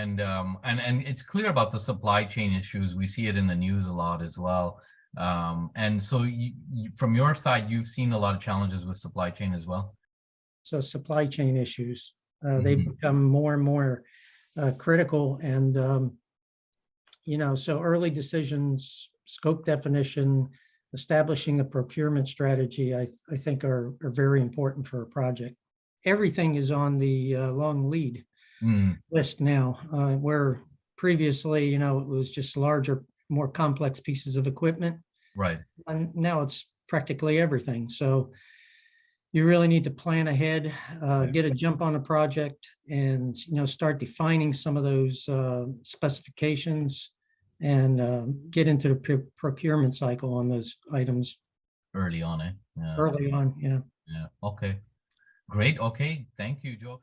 And it's clear about the supply chain issues. We see it in the news a lot as well. And so from your side, you've seen a lot of challenges with supply chain as well. So supply chain issues, they've Mhm. become more and more critical. And, so early decisions, scope definition, establishing a procurement strategy, I think are very important for a project. Everything is on the long lead Mm, list now, where previously, it was just larger, more complex pieces of equipment. right. And now it's practically everything. So you really need to plan ahead, Yeah. get a jump on a project, and start defining some of those specifications, and get into the procurement cycle on those items Early on, eh? Yeah. early on. Yeah. Yeah. Okay. Great. Okay. Thank you, Joe.